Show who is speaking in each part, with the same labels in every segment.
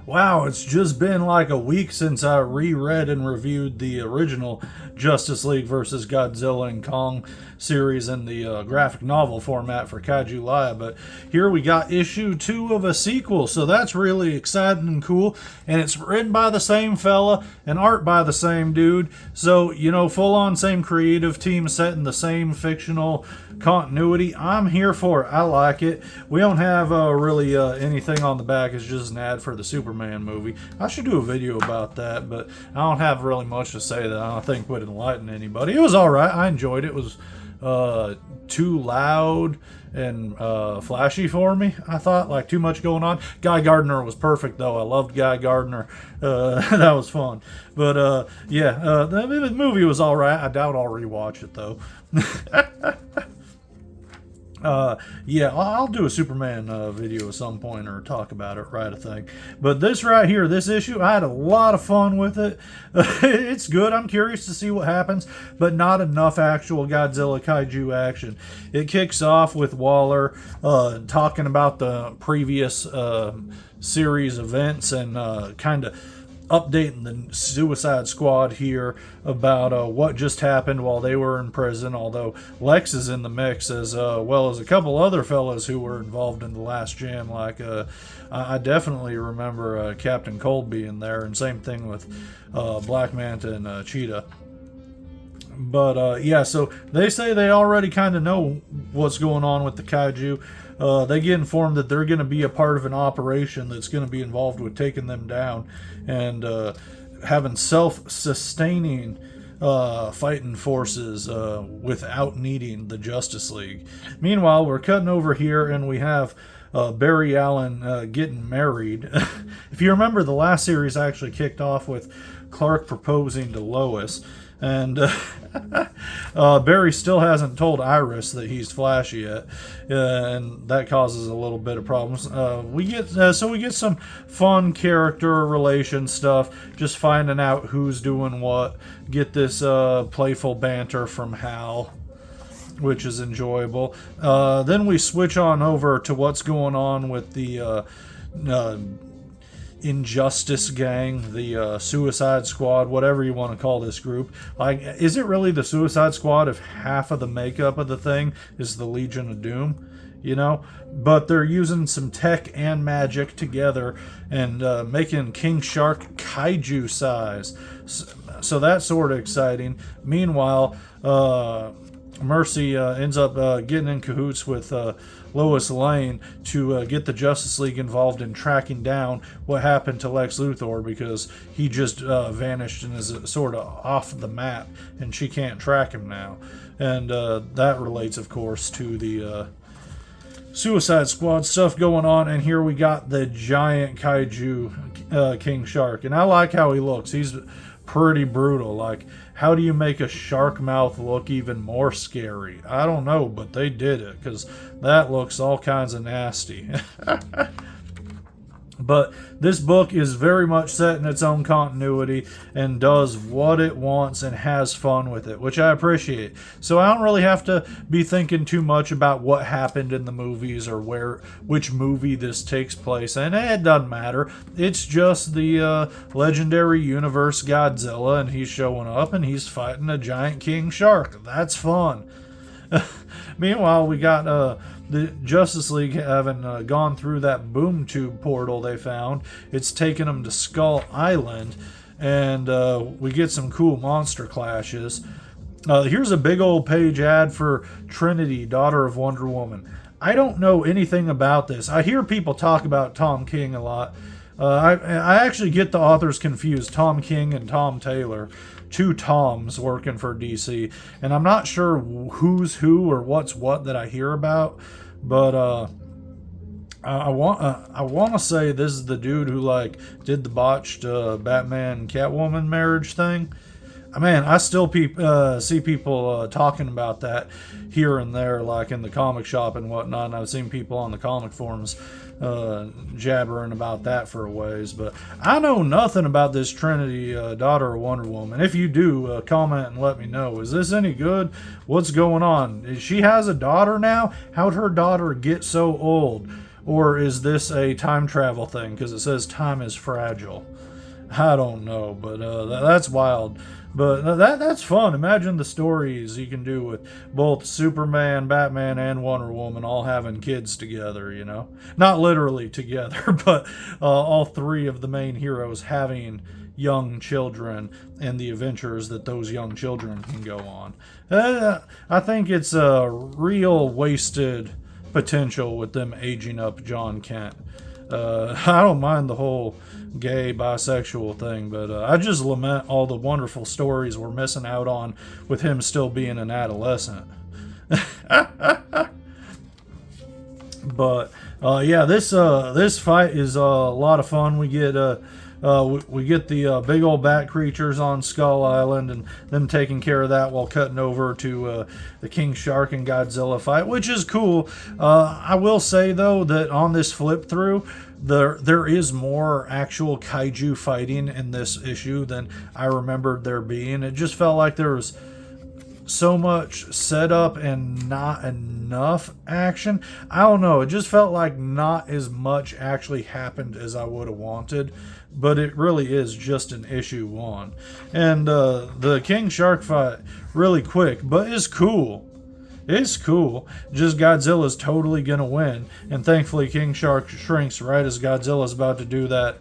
Speaker 1: Wow, it's just been like a week since I reread and reviewed the original Justice League versus Godzilla and Kong series in the graphic novel format for Kaiju Live. But here we got issue 2 of a sequel, so that's really exciting and cool. And it's written by the same fella and art by the same dude. So, full on same creative team set in the same fictional continuity. I'm here for it. I like it. We don't have really anything on the back. It's just an ad for the Superman movie. I should do a video about that, but I don't have really much to say that I don't think would enlighten anybody. It was all right. I enjoyed it. It was too loud and flashy for me. I thought, like, too much going on. Guy Gardner was perfect, though. I loved Guy Gardner. That was fun. But the movie was all right. I doubt I'll rewatch it, though. I'll do a Superman video at some point or talk about it, write a thing. But this right here, this issue, I had a lot of fun with it. It's good. I'm curious to see what happens, but not enough actual Godzilla Kaiju action. It kicks off with Waller talking about the previous series events and kind of updating the Suicide Squad here about what just happened while they were in prison, although Lex is in the mix as well as a couple other fellas who were involved in the last jam. Like I definitely remember Captain Cold being there, and same thing with Black Manta and Cheetah. But so they say they already kind of know what's going on with the Kaiju. They get informed that they're going to be a part of an operation that's going to be involved with taking them down and having self-sustaining fighting forces without needing the Justice League. Meanwhile, we're cutting over here and we have Barry Allen getting married. If you remember, the last series actually kicked off with Clark proposing to Lois. And Barry still hasn't told Iris that he's Flash yet, and that causes a little bit of problems. We get some fun character relation stuff, just finding out who's doing what. Get this playful banter from Hal, which is enjoyable. Then we switch on over to what's going on with the Injustice Gang, the Suicide Squad, whatever you want to call this group. Like, is it really the Suicide Squad if half of the makeup of the thing is the Legion of Doom? But they're using some tech and magic together and making King Shark kaiju size. So that's sort of exciting. Meanwhile, Mercy ends up getting in cahoots with Lois Lane to get the Justice League involved in tracking down what happened to Lex Luthor, because he just vanished and is sort of off the map, and she can't track him now. And that relates, of course, to the Suicide Squad stuff going on. And here we got the giant kaiju King Shark, and I like how he looks. He's pretty brutal. Like, how do you make a shark mouth look even more scary? I don't know, but they did it, because that looks all kinds of nasty. But this book is very much set in its own continuity and does what it wants and has fun with it, which I appreciate. So I don't really have to be thinking too much about what happened in the movies or which movie this takes place in. It doesn't matter. It's just the legendary universe Godzilla, and he's showing up and he's fighting a giant king shark. That's fun. Meanwhile, we got the Justice League having gone through that boom tube portal they found. It's taken them to Skull Island, and we get some cool monster clashes. Here's a big old page ad for Trinity, daughter of Wonder Woman. I don't know anything about this. I hear people talk about Tom King a lot. I actually get the authors confused, Tom King and Tom Taylor. Two Toms working for DC, and I'm not sure who's who or what's what that I hear about, but I want to say this is the dude who did the botched Batman Catwoman marriage thing. Man, I still see people talking about that here and there, like in the comic shop and whatnot. And I've seen people on the comic forums jabbering about that for a ways. But I know nothing about this Trinity, daughter of Wonder Woman. If you do, comment and let me know. Is this any good? What's going on? She has a daughter now? How'd her daughter get so old? or is this a time travel thing? Because it says time is fragile. I don't know, but that's wild. But that's fun. Imagine the stories you can do with both Superman, Batman, and Wonder Woman all having kids together, you know? Not literally together, but all three of the main heroes having young children and the adventures that those young children can go on. I think it's a real wasted potential with them aging up John Kent. I don't mind the whole gay, bisexual thing, but I just lament all the wonderful stories we're missing out on with him still being an adolescent. But yeah, this fight is a lot of fun. We get the big old bat creatures on Skull Island, and them taking care of that while cutting over to the King Shark and Godzilla fight, which is cool. I will say though that on this flip through, there is more actual kaiju fighting in this issue than I remembered there being. It just felt like there was so much setup and not enough action. I don't know. It just felt like not as much actually happened as I would have wanted. But it really is just an issue 1. And the King Shark fight, really quick, but it's cool. It's cool. Just Godzilla's totally going to win. And thankfully, King Shark shrinks right as Godzilla's about to do that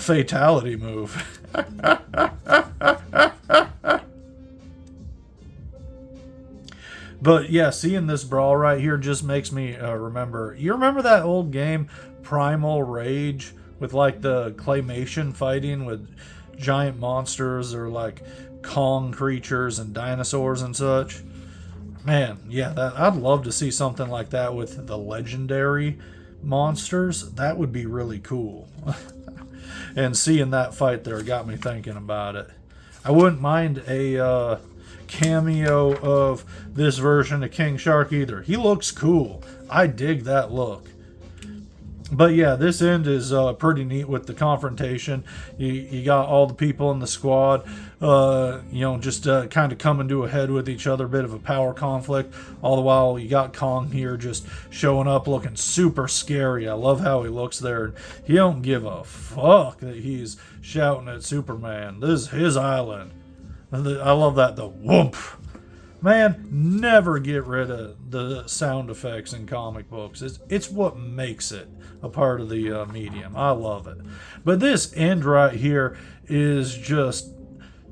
Speaker 1: fatality move. But yeah, seeing this brawl right here just makes me remember. You remember that old game, Primal Rage? With like the claymation fighting with giant monsters or like Kong creatures and dinosaurs and such. Man, yeah, I'd love to see something like that with the legendary monsters. That would be really cool. And seeing that fight there got me thinking about it. I wouldn't mind a cameo of this version of King Shark either. He looks cool. I dig that look. But yeah, this end is pretty neat with the confrontation. You got all the people in the squad, just kind of coming to a head with each other, bit of a power conflict. All the while, you got Kong here just showing up looking super scary. I love how he looks there. He don't give a fuck that he's shouting at Superman. This is his island. I love that, the whoomp. Man, never get rid of the sound effects in comic books. It's what makes it a part of the medium. I love it. But this end right here is just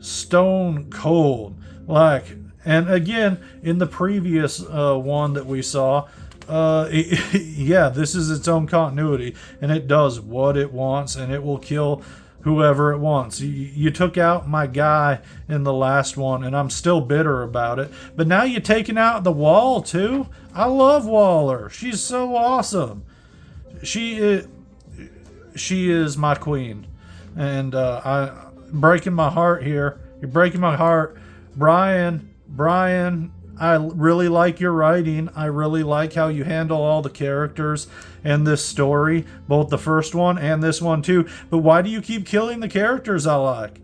Speaker 1: stone cold. And again, in the previous one that we saw, yeah, this is its own continuity, and it does what it wants, and it will kill whoever it wants. You took out my guy in the last one, and I'm still bitter about it. But now you're taking out the Wall, too? I love Waller. She's so awesome. She is my queen. And breaking my heart here. You're breaking my heart. Brian, I really like your writing. I really like how you handle all the characters in this story, both the first one and this one too. But why do you keep killing the characters I like?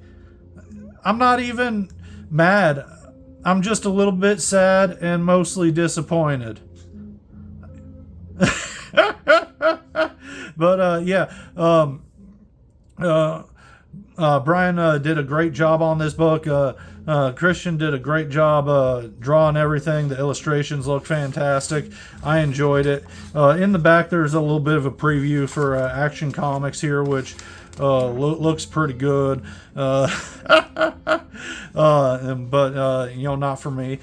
Speaker 1: I'm not even mad. I'm just a little bit sad and mostly disappointed. But yeah, Brian did a great job on this book. Christian did a great job drawing everything. The illustrations look fantastic. I enjoyed it. In the back, there's a little bit of a preview for Action Comics here, which looks pretty good. But not for me.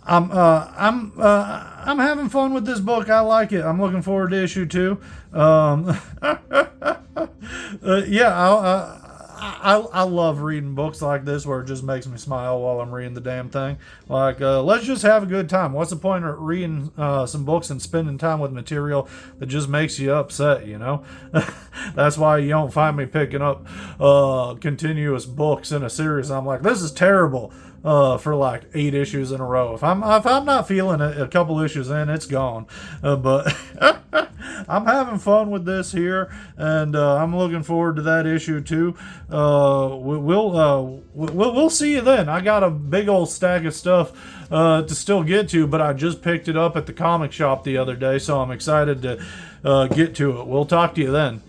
Speaker 1: I'm having fun with this book. I like it. I'm looking forward to issue 2. Yeah, I love reading books like this where it just makes me smile while I'm reading the damn thing. Let's just have a good time. What's the point of reading some books and spending time with material that just makes you upset, you know? That's why you don't find me picking up continuous books in a series. I'm like, this is terrible for like 8 issues in a row. If I'm not feeling it a couple issues in, it's gone. But I'm having fun with this here, and I'm looking forward to that issue too. We'll see you then. I got a big old stack of stuff to still get to, but I just picked it up at the comic shop the other day, so I'm excited to get to it. We'll talk to you then.